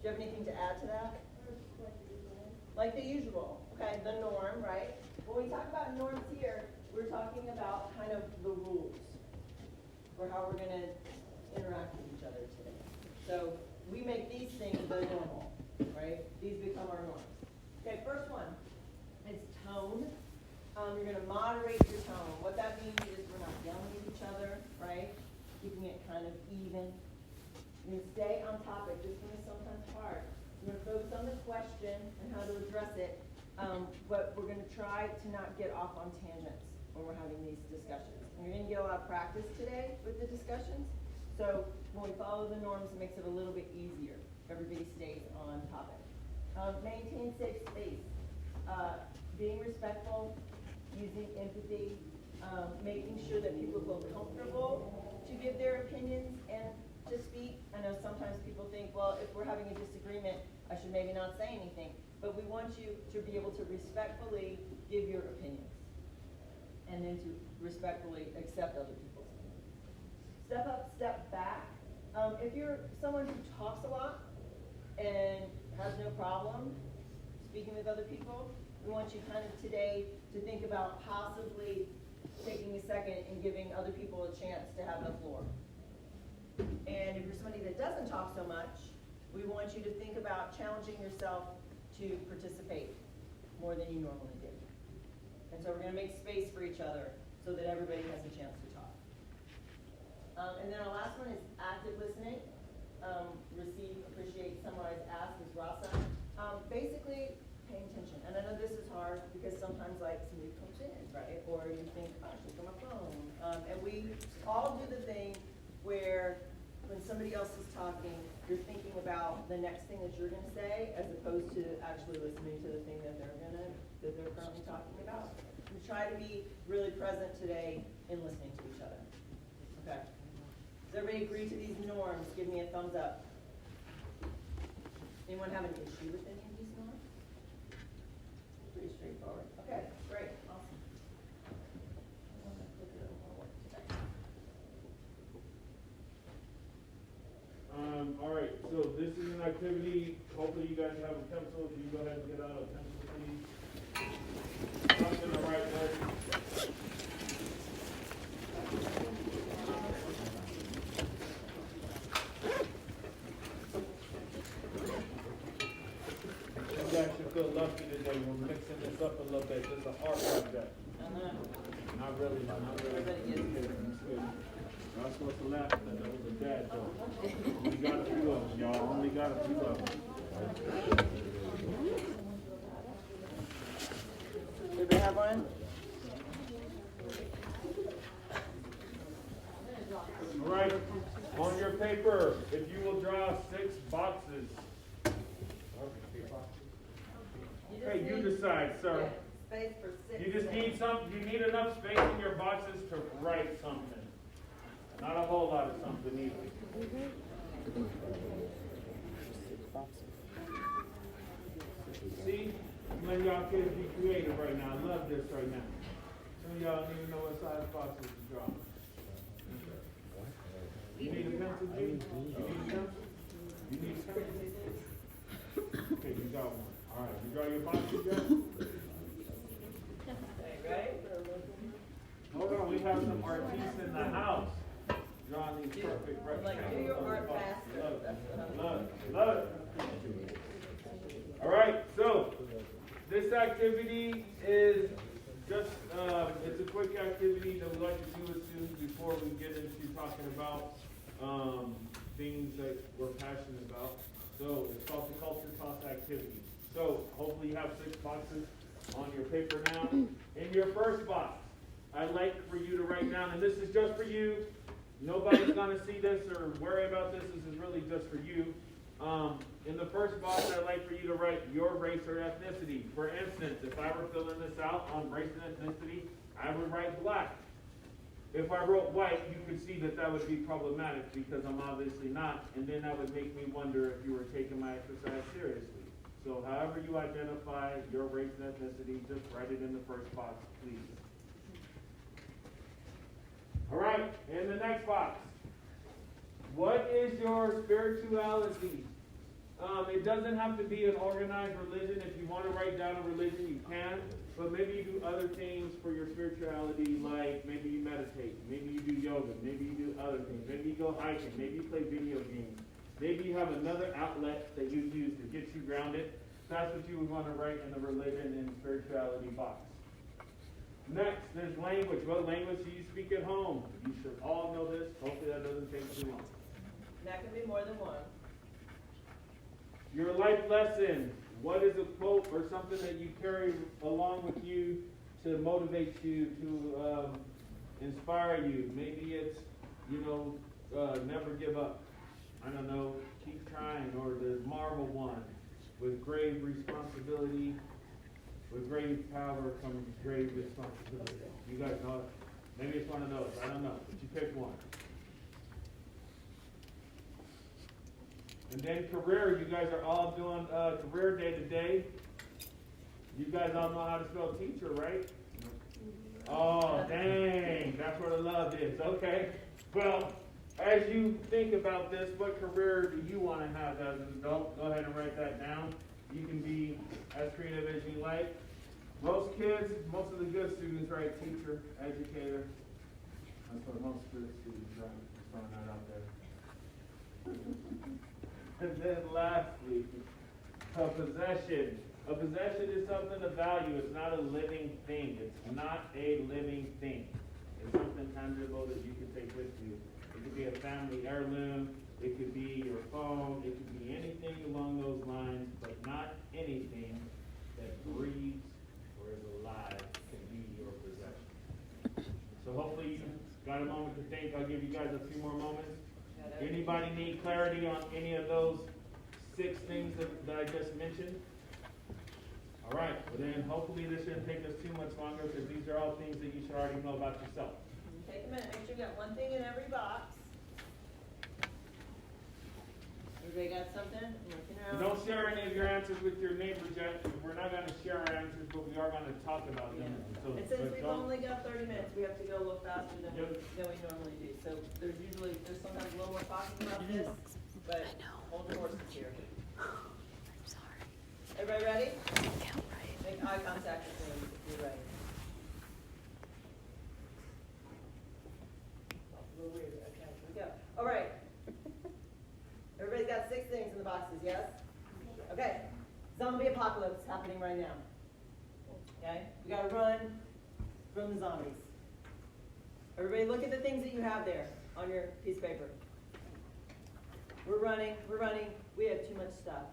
you have anything to add to that? Like the usual, okay, the norm, right? When we talk about norms here, we're talking about kind of the rules for how we're going to interact with each other today. So we make these things the normal, right? These become our norms. Okay, first one is tone. You're going to moderate your tone. What that means is we're not yelling at each other, right? Keeping it kind of even. You're going to stay on topic. This one is sometimes hard. We're going to focus on the question and how to address it, but we're going to try to not get off on tangents when we're having these discussions. And you're going to get a lot of practice today with the discussions, so when we follow the norms, it makes it a little bit easier. Everybody stays on topic. Maintain safe space. Being respectful, using empathy, making sure that people feel comfortable to give their opinions and to speak. I know sometimes people think, well, if we're having a disagreement, I should maybe not say anything. But we want you to be able to respectfully give your opinions and then to respectfully accept other people's opinions. Step up, step back. If you're someone who talks a lot and has no problem speaking with other people, we want you kind of today to think about possibly taking a second and giving other people a chance to have the floor. And if you're somebody that doesn't talk so much, we want you to think about challenging yourself to participate more than you normally do. And so we're going to make space for each other so that everybody has a chance to talk. And then our last one is active listening. Receive, appreciate, summarize, ask is rasa. Basically, paying attention. And I know this is hard because sometimes like somebody comes in, right? Or you think, oh, I should look on my phone. And we all do the thing where when somebody else is talking, you're thinking about the next thing that you're going to say as opposed to actually listening to the thing that they're currently talking about. We try to be really present today in listening to each other. Okay. Does everybody agree to these norms? Give me a thumbs up. Anyone have an issue with any of these norms? Pretty straightforward. Okay, great, awesome. All right, so this is an activity. Hopefully you guys have a pencil. If you go ahead and get out a pencil, please. Something to write with. You guys should feel lucky today. We're mixing this up a little bit. This is an art project. Not really. Everybody gets it. Y'all supposed to laugh at that. That was a dad joke. Only got a few of them, y'all. Only got a few of them. Everybody have one? All right. On your paper, if you will draw 6 boxes. Hey, you decide, sir. Space for 6. You just need you need enough space in your boxes to write something. Not a whole lot of something either. See? Let y'all kids be creative right now. I love this right now. Some of y'all don't even know what size boxes to draw. You need a pencil, G? You need a pencil? You need a pencil? Okay, you got one. All right, you draw your boxes, Joe? Ready? Hold on, we have some artists in the house. Drawing these perfect rectangles. Like, do your art faster. Love it. All right, so this activity is just, it's a quick activity that we like to do with students before we get into talking about things that we're passionate about. So it's called the culture toss activity. So hopefully you have 6 boxes on your paper now. In your first box, I'd like for you to write down, and this is just for you. Nobody's going to see this or worry about this. This is really just for you. In the first box, I'd like for you to write your race or ethnicity. For instance, if I were filling this out on race and ethnicity, I would write black. If I wrote white, you could see that that would be problematic because I'm obviously not, and then that would make me wonder if you were taking my exercise seriously. So however you identify your race and ethnicity, just write it in the first box, please. All right, in the next box, what is your spirituality? It doesn't have to be an organized religion. If you want to write down a religion, you can. But maybe you do other things for your spirituality, like maybe you meditate, maybe you do yoga, maybe you do other things, maybe you go hiking, maybe you play video games, maybe you have another outlet that you use to get you grounded. That's what you would want to write in the religion and spirituality box. Next, there's language. What language do you speak at home? You should all know this. Hopefully that doesn't take too long. That can be more than one. Your life lesson. What is a quote or something that you carry along with you to motivate you, to inspire you? Maybe it's, never give up. I don't know, keep trying. Or the Marvel one, with grave responsibility, with grave power comes grave responsibility. You guys know it? Maybe it's one of those. I don't know. But you pick one. And then career, you guys are all doing career day to day. You guys all know how to spell teacher, right? Oh, dang. That's where the love is. Okay. Well, as you think about this, what career do you want to have as an adult? Go ahead and write that down. You can be as creative as you like. Most kids, most of the good students write teacher, educator. That's what most good students write. Just throwing that out there. And then lastly, a possession. A possession is something of value. It's not a living thing. It's not a living thing. It's something tangible that you can take with you. It could be a family heirloom. It could be your phone. It could be anything along those lines, but not anything that breathes or is alive can be your possession. So hopefully you got a moment to think. I'll give you guys a few more moments. Anybody need clarity on any of those 6 things that I just mentioned? All right, well then hopefully this shouldn't take us too much longer because these are all things that you should already know about yourself. Take a minute, make sure you got one thing in every box. Everybody got something? Don't share any of your answers with your neighbors yet. We're not going to share our answers, but we are going to talk about them. So, and since we've only got 30 minutes, we have to go a little faster than we normally do. So there's sometimes a little more talking about this, but hold your horses here. I'm sorry. Everybody ready? I can't write. Make eye contact with me if you're ready. A little weird. Okay, here we go. All right. Everybody's got 6 things in the boxes, yes? Okay. Zombie apocalypse happening right now. Okay? We gotta run from the zombies. Everybody look at the things that you have there on your piece of paper. We're running. We have too much stuff.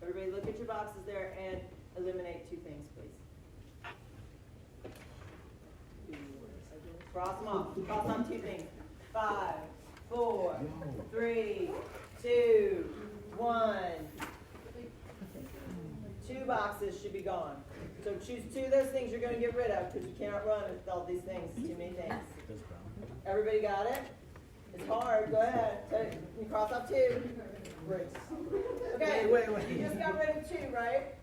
Everybody look at your boxes there and eliminate 2 things, please. Cross them off. Cross off 2 things. 5, 4, 3, 2, 1. 2 boxes should be gone. So choose 2 of those things you're going to get rid of because you cannot run with all these things. Too many things. Everybody got it? It's hard. Go ahead. You cross off 2. Okay. Wait. You just got rid of 2, right?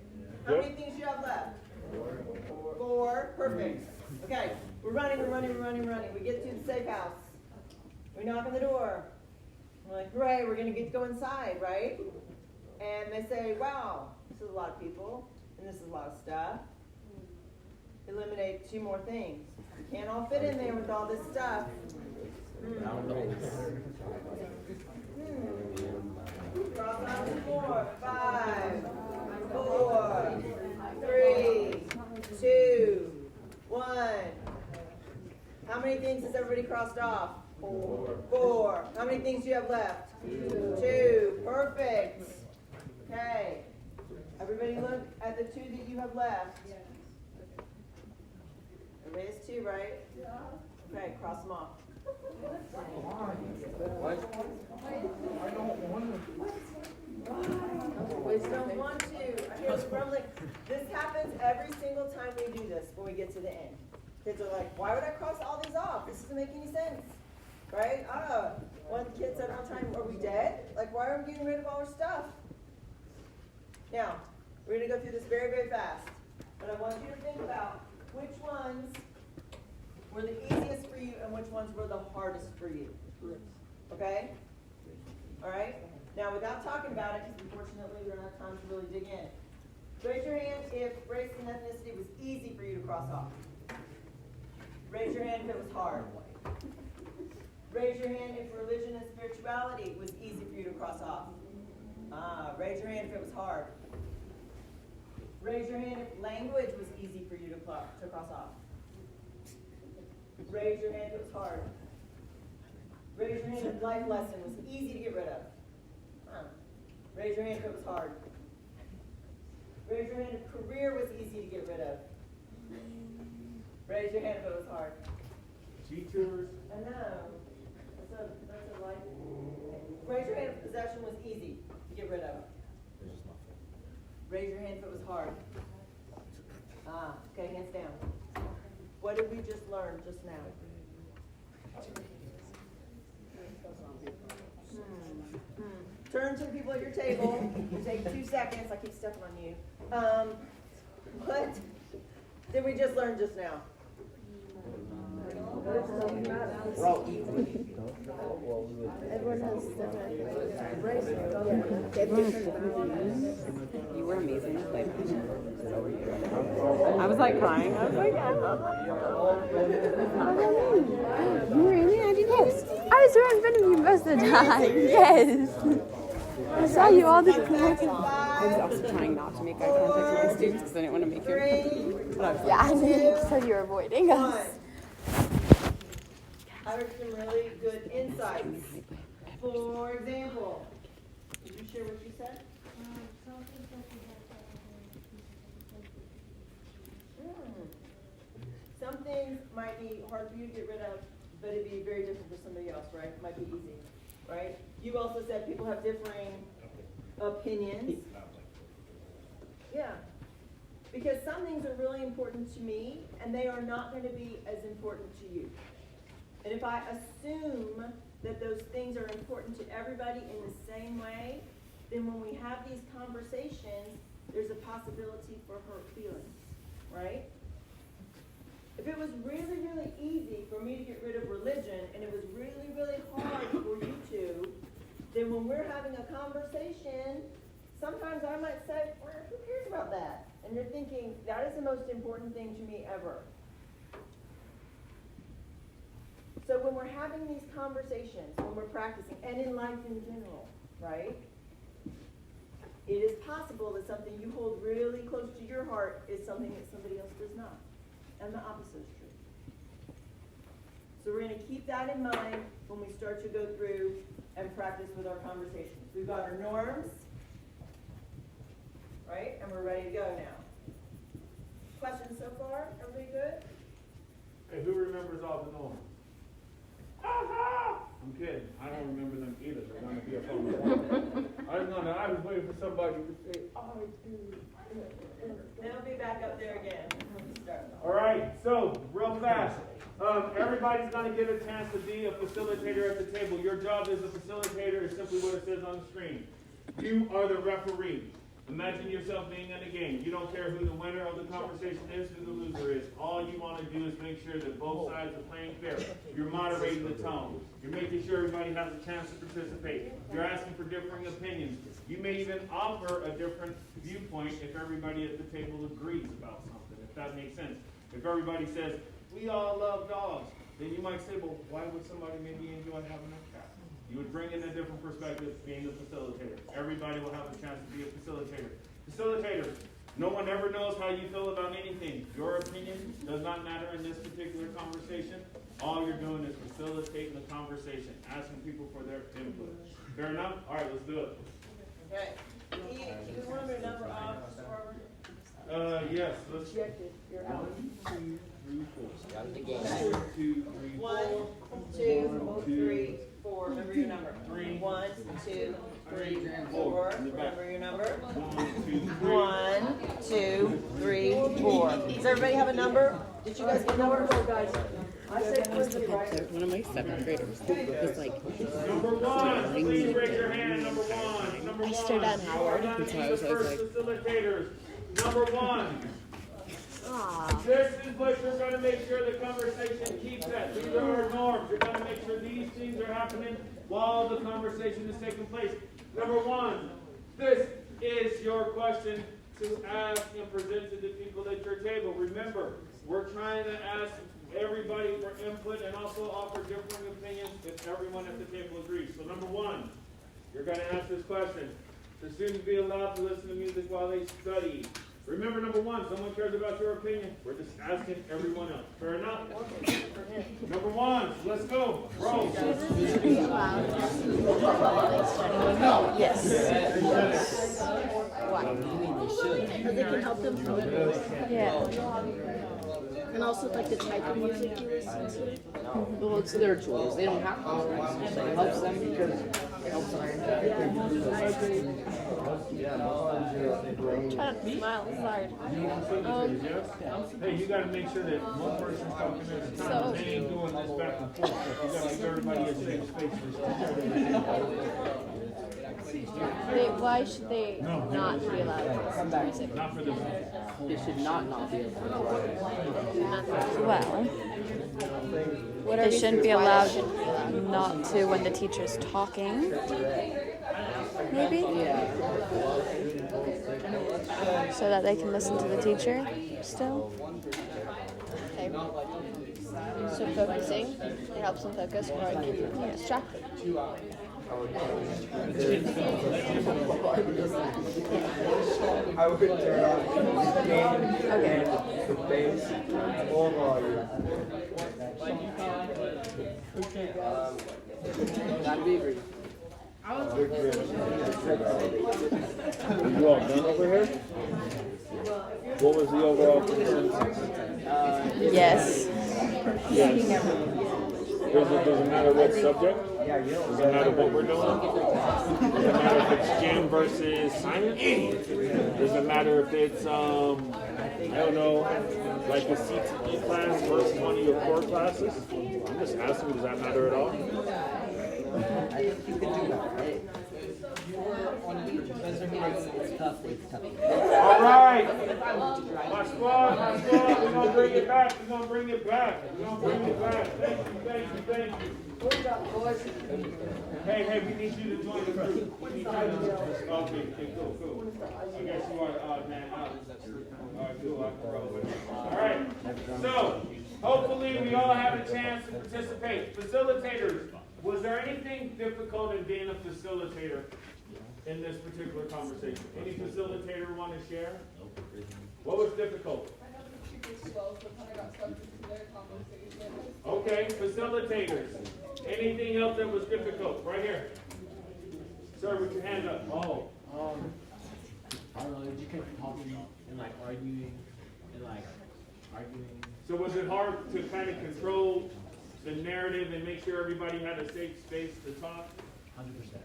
How many things do you have left? 4. Perfect. Okay. We're running. We get to the safe house. We knock on the door. We're like, great, we're going to get to go inside, right? And they say, wow, this is a lot of people, and this is a lot of stuff. Eliminate 2 more things. You can't all fit in there with all this stuff. Cross out 4, 5, 4, 3, 2, 1. How many things has everybody crossed off? 4. How many things do you have left? 2. Perfect. Okay. Everybody look at the 2 that you have left. Everybody has 2, right? Okay, cross them off. What? I don't want to. I hear the grumbling. This happens every single time we do this when we get to the end. Kids are like, why would I cross all these off? This doesn't make any sense. Right? One kid said one time, are we dead? Like, why are we getting rid of all our stuff? Now, we're going to go through this very, very fast. But I want you to think about which ones were the easiest for you and which ones were the hardest for you. Okay? All right? Now, without talking about it, because unfortunately we don't have time to really dig in. Raise your hand if race and ethnicity was easy for you to cross off. Raise your hand if it was hard. Raise your hand if religion and spirituality was easy for you to cross off. Raise your hand if it was hard. Raise your hand if language was easy for you to cross off. Raise your hand if it was hard. Raise your hand if life lesson was easy to get rid of. Raise your hand if it was hard. Raise your hand if career was easy to get rid of. Raise your hand if it was hard. Teachers. I know. That's a life. Raise your hand if possession was easy to get rid of. Raise your hand if it was hard. Okay, hands down. What did we just learn just now? Turn to the people at your table. You take 2 seconds. I keep stepping on you. What did we just learn just now? Everyone has You were amazing. I was like crying. I was like, you were really yes. I was right in front of you most of the time. Yes. I saw you all the time. I was also trying not to make eye contact with my students because I didn't want to make you. Yeah, I knew. So you were avoiding us. I heard some really good insights. For example, did you share what you said? Some things might be hard for you to get rid of, but it'd be very different for somebody else, right? It might be easy, right? You also said people have differing opinions. Yeah. Because some things are really important to me, and they are not going to be as important to you. And if I assume that those things are important to everybody in the same way, then when we have these conversations, there's a possibility for hurt feelings, right? If it was really, really easy for me to get rid of religion, and it was really, really hard for you to, then when we're having a conversation, sometimes I might say, well, who cares about that? And you're thinking, that is the most important thing to me ever. So when we're having these conversations, when we're practicing, and in life in general, right? It is possible that something you hold really close to your heart is something that somebody else does not. And the opposite is true. So we're going to keep that in mind when we start to go through and practice with our conversations. We've got our norms, right? And we're ready to go now. Questions so far? Everybody good? Hey, who remembers all the norms? I'm kidding. I don't remember them either. They're going to be up on the wall. I was waiting for somebody to say, I do. Then it'll be back up there again. All right, so real fast. Everybody's going to get a chance to be a facilitator at the table. Your job as a facilitator is simply what it says on the screen. You are the referee. Imagine yourself being in a game. You don't care who the winner of the conversation is, who the loser is. All you want to do is make sure that both sides are playing fair. You're moderating the tone. You're making sure everybody has a chance to participate. You're asking for differing opinions. You may even offer a different viewpoint if everybody at the table agrees about something, if that makes sense. If everybody says, we all love dogs, then you might say, well, why would somebody maybe enjoy having a cat? You would bring in a different perspective being a facilitator. Everybody will have a chance to be a facilitator. Facilitators, no one ever knows how you feel about anything. Your opinion does not matter in this particular conversation. All you're doing is facilitating the conversation, asking people for their input. Fair enough? All right, let's do it. Okay. Do you want me to number off, Mr. Harvard? Yes. Let's. You're out. 1, 2, 3, 4. Okay. 1, 2, 3, 4. 1, 2, 3, 4. Remember your number. 3. 1, 2, 3, 4. Remember your number. 1, 2, 3. 1, 2, 3, 4. Does everybody have a number? Did you guys get numbers? Guys, I said One of my 7th graders was like, Number 1, please raise your hand. Number 1. Number 1. I stood on Howard. We're going to be the first facilitators. Number 1. Aw. This is what you're going to make sure the conversation keeps at. These are our norms. You're going to make sure these things are happening while the conversation is taking place. Number one, this is your question to ask and present to the people at your table. Remember, we're trying to ask everybody for input and also offer differing opinions if everyone at the table agrees. So number one, you're going to ask this question. Should students be allowed to listen to music while they study? Remember, number one, someone cares about your opinion. We're just asking everyone else. Fair enough? Number one, let's go. Roll. Yes. Why? Because it can help them focus. Yeah. And also like the type of music you listen to. Well, it's their choice. They don't have to. Right? So it helps them because it helps them. Try not to smile. It's hard. Hey, you got to make sure that one person's talking at a time. They ain't doing this back and forth. You got to give everybody a safe space. Why should they not be allowed to listen to music? Not for this one. They should not be able to. Well, they shouldn't be allowed not to when the teacher's talking. Maybe? So that they can listen to the teacher still. Okay. So focusing, it helps them focus or it can distract them. I would turn on the bass or volume. That we agree. You all done over here? What was the overall consensus? Yes. Yes. Does it matter what subject? Does it matter what we're doing? Does it matter if it's gym versus science? Does it matter if it's, I don't know, like a CTE class versus one of your core classes? I'm just asking, does that matter at all? All right. My squad, we're going to bring it back. Thank you. Hey, we need you to join the group. Okay, cool. I guess you are man up. All right, cool. All right. So, hopefully we all have a chance to participate. Facilitators, was there anything difficult in being a facilitator in this particular conversation? Any facilitator want to share? What was difficult? Okay, facilitators. Anything else that was difficult? Right here. Sir, with your hand up. Oh. I don't know, you kept talking and arguing. So was it hard to kind of control the narrative and make sure everybody had a safe space to talk? 100%.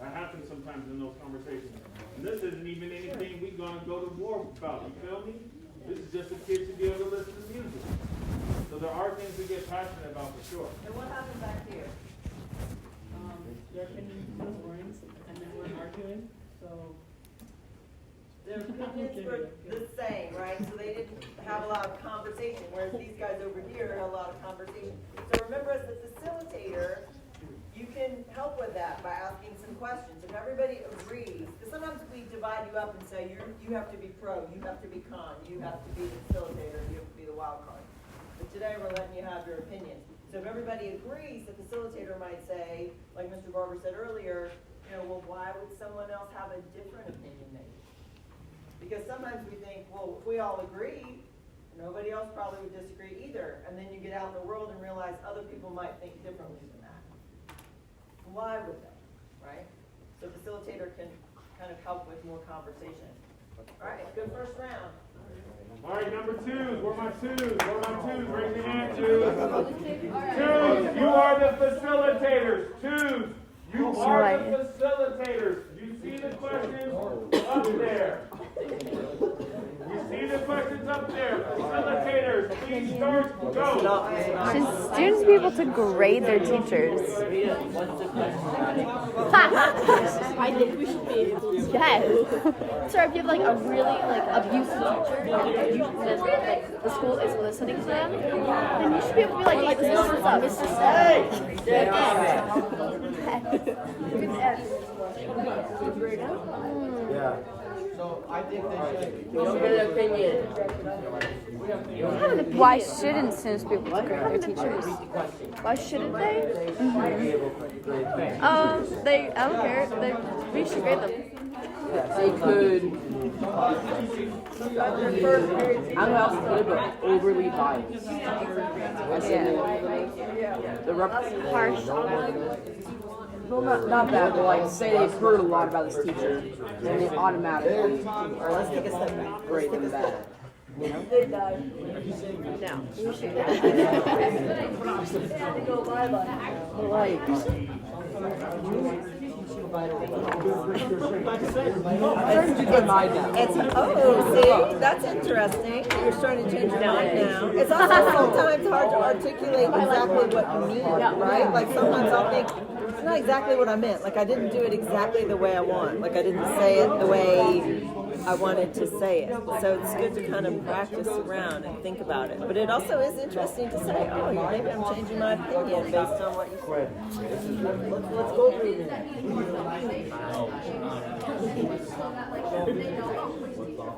That happens sometimes in those conversations. And this isn't even anything we're going to go to war about. You feel me? This is just a kid to be able to listen to music. So there are things to get passionate about for sure. And what happened back here? Their opinions were and they weren't arguing, so Their opinions were the same, right? So they didn't have a lot of conversation, whereas these guys over here had a lot of conversation. So remember, as the facilitator, you can help with that by asking some questions. If everybody agrees, because sometimes we divide you up and say you have to be pro, you have to be con, you have to be the facilitator, you have to be the wild card. But today we're letting you have your opinion. So if everybody agrees, the facilitator might say, like Mr. Barber said earlier, well, why would someone else have a different opinion maybe? Because sometimes we think, well, if we all agree, nobody else probably would disagree either. And then you get out in the world and realize other people might think differently than that. Why would they, right? So facilitator can kind of help with more conversation. All right, good first round. All right, number twos. Where are my twos? Raise your hand, twos. Twos, you are the facilitators. Twos, you are the facilitators. You see the questions up there. You see the questions up there. Facilitators, please start. Go. Should students be able to grade their teachers? I think we should be able to. Yes. So if you have a really abusive teacher and the school is listening to them, then you should be able to be like this is Mr. Hey! Yeah. So I think they should. Why shouldn't students be able to grade their teachers? Why shouldn't they? They, I don't care. We should grade them. They could. I don't know how else to put it, but overly biased. The Harsh. well, not bad, but like say they've heard a lot about this teacher, then they automatically Let's take a step back. grade them bad. No. You should. Like, See, that's interesting. You're starting to change your mind now. It's also sometimes hard to articulate exactly what you mean, right? Like sometimes I'll think, it's not exactly what I meant. Like I didn't do it exactly the way I want. Like I didn't say it the way I wanted to say it. So it's good to kind of practice around and think about it. But it also is interesting to say, oh, maybe I'm changing my opinion based on what you said. Let's go through this.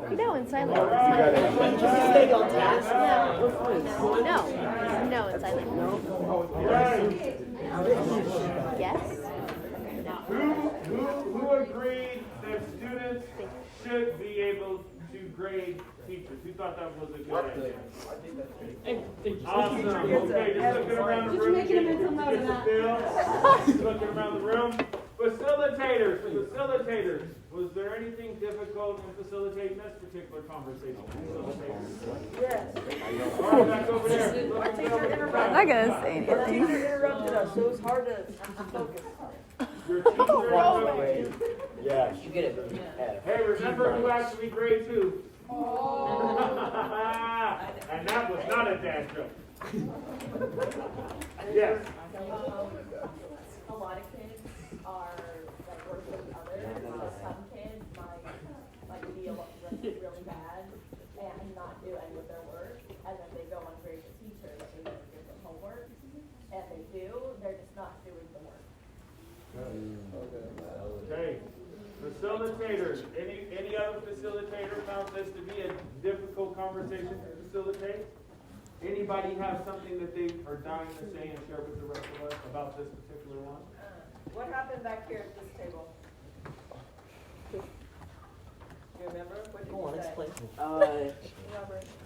You know, in silent. Stay on task. No, in silent. Yes. Who agreed that students should be able to grade teachers? Who thought that was a good idea? Awesome. Okay, just looking around the room. Just looking around the room. Facilitators. Was there anything difficult in facilitating this particular conversation? Yes. All right, back over there. I'm not gonna say Our anything. teacher interrupted us, so it was hard to focus. Your teacher. Yeah, you get it. Hey, remember who actually grades who? And that was not a dad joke. Yes. A lot of kids are like worse than others. Some kids might be really bad and not do any of their work, and then they go and grade the teacher that they never give them homework, and they do. They're just not doing the work. Okay. Facilitators. Any other facilitator found this to be a difficult conversation to facilitate? Anybody have something that they are dying to say and share with the rest of us about this particular one? What happened back here at this table? You remember? What did you say?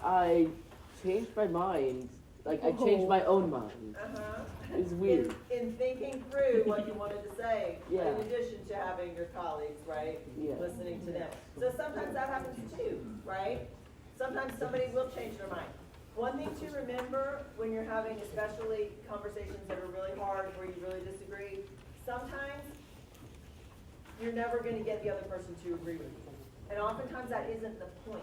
I changed my mind. Like, I changed my own mind. It's weird. In thinking through what you wanted to say, Yeah. in addition to having your colleagues, right? Yeah. Listening to them. So sometimes that happens too, right? Sometimes somebody will change their mind. One thing to remember when you're having especially conversations that are really hard, where you really disagree, sometimes you're never going to get the other person to agree with you. And oftentimes that isn't the point.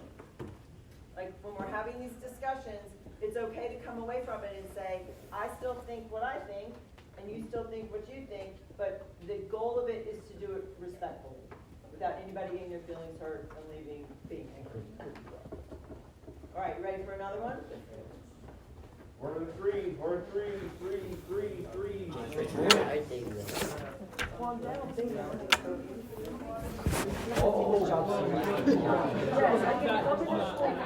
Like when we're having these discussions, it's okay to come away from it and say, I still think what I think, and you still think what you think, but the goal of it is to do it respectfully, without anybody getting their feelings hurt and leaving being angry. All right, you ready for another one? Or three. Calm down, think about it.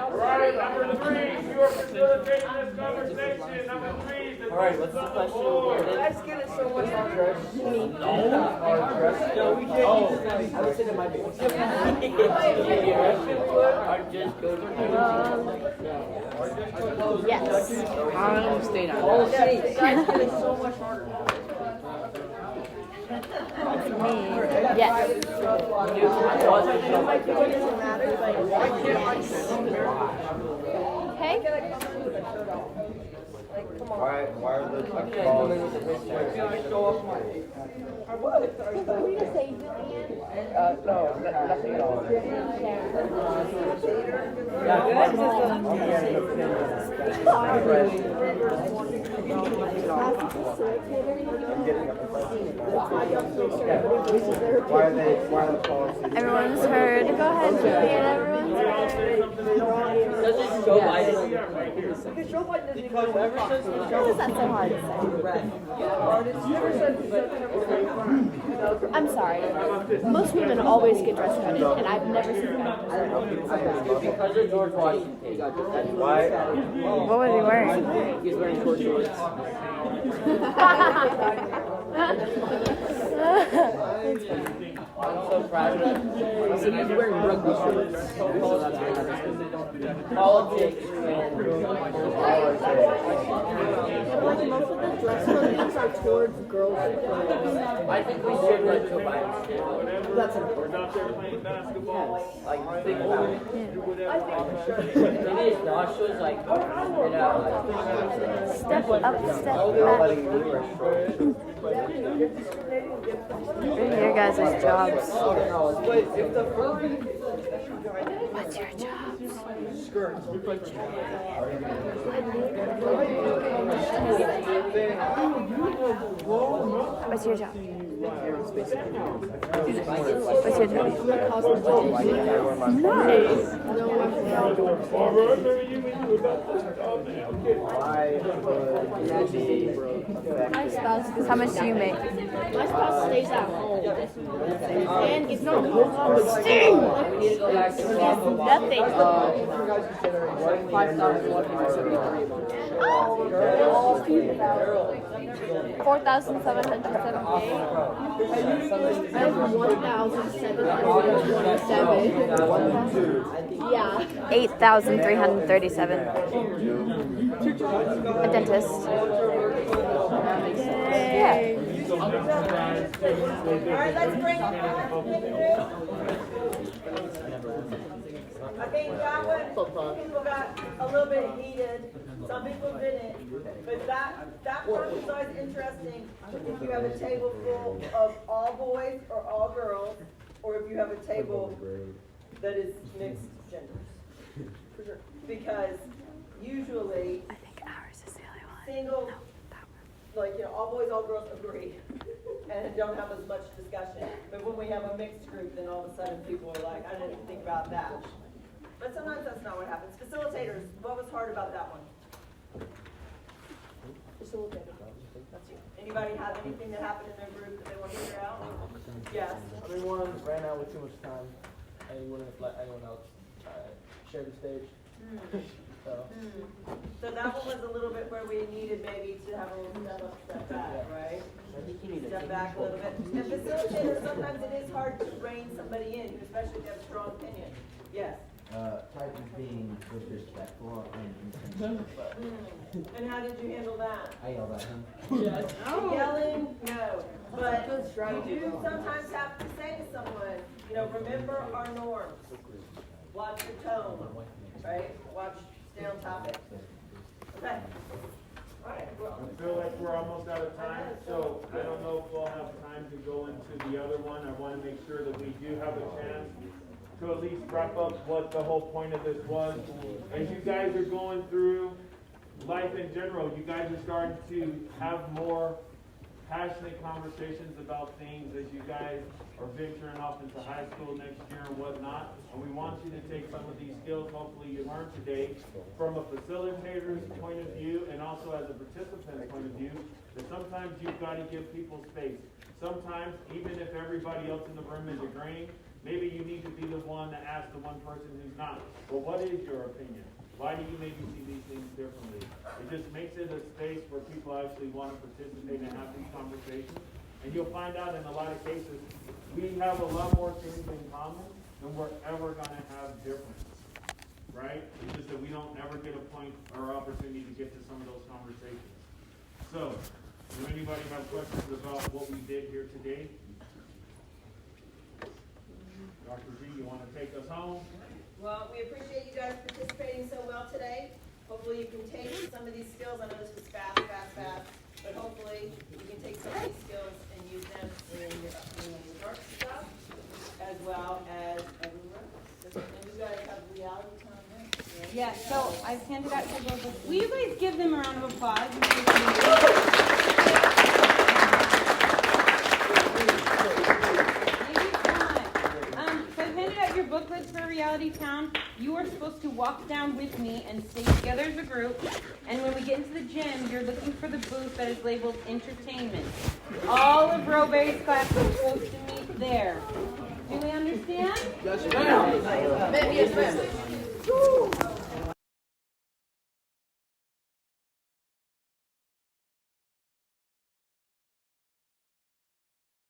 All right, number three. You are facilitating this conversation. Number three. All right, what's the question? Let's get it so much harder. No, we can't. I would say that might be. Yes. I'm staying out. Yes, guys, get it so much harder. Yes. Okay. Why are the What did you say, Julian? No, nothing at all. Everyone's heard. Go ahead, Julian. Everyone's heard. Because ever since the Why is that so hard to say? I'm sorry. Most women always get dress coded, and I've never seen them. because of George Washington. That's why. What was he wearing? He's wearing short shorts. I'm so proud of him. So he's wearing rugby shorts. So that's why Politics and Like most of the dress codes are towards girls. I think we should let Joe Biden stand. That's We're important. not there playing basketball. Like, think about it. Do whatever. It is nauseous, like, you know, Step up, step back. Your guys' jobs. What's your job? What's your job? What's your job? Nice. Barbara, I remember you when you were about to start now. My spouse, How much do you make? my spouse stays at home. And it's not home. Sting! Nothing. Nothing. 4,778. I have 1,727. Yeah. 8,337. A dentist. Yeah. Alright, let's bring it back. I think that one, people got a little bit heated, some people didn't, but that part is always interesting if you have a table full of all boys or all girls, or if you have a table that is mixed genders. Because usually, I think ours is the only one. single, like, you know, all boys, all girls agree and don't have as much discussion. But when we have a mixed group, then all of a sudden people are like, I didn't think about that. But sometimes that's not what happens. Facilitators, what was hard about that one? Facilitator. That's you. Anybody have anything that happened in their group that they want to figure out? Yes. Everyone ran out with too much time, and he wouldn't let anyone else share the stage. So. So that one was a little bit where we needed maybe to have a little step up, step back, right? Step back a little bit. And facilitators, sometimes it is hard to rein somebody in, especially if you have a strong opinion. Yes. Type is being disrespectful and insensitive. And how did you handle that? I yelled at him. Yelling, no. But you do sometimes have to say to someone, you know, remember our norms. Watch the tone, right? Watch, stay on topic. Okay. All right. I feel like we're almost out of time, so I don't know if we'll have time to go into the other one. I want to make sure that we do have a chance to at least wrap up what the whole point of this was. As you guys are going through life in general, you guys are starting to have more passionate conversations about things as you guys are venturing off into high school next year and whatnot. And we want you to take some of these skills, hopefully you learned today, from a facilitator's point of view and also as a participant's point of view, that sometimes you've got to give people space. Sometimes, even if everybody else in the room is agreeing, maybe you need to be the one to ask the one person who's not. Well, what is your opinion? Why do you maybe see these things differently? It just makes it a space where people actually want to participate and have these conversations. And you'll find out in a lot of cases, we have a lot more things in common than we're ever going to have different. Right? It's just that we don't ever get a point or opportunity to get to some of those conversations. So, does anybody have questions about what we did here today? Dr. Z, you want to take us home? Well, we appreciate you guys participating so well today. Hopefully you can take some of these skills. I know this was fast, but hopefully you can take some of these skills and use them in your dark stuff as as well as everyone else. And you guys have reality time next, right? Yeah, so I've handed out your books. Will you guys give them a round of applause? So I've handed out your booklets for Reality Town. You are supposed to walk down with me and stay together as a group. And when we get into the gym, you're looking for the booth that is labeled entertainment. All of Rowberry's class is supposed to meet there. Do we understand? Yes, ma'am. Yes, ma'am.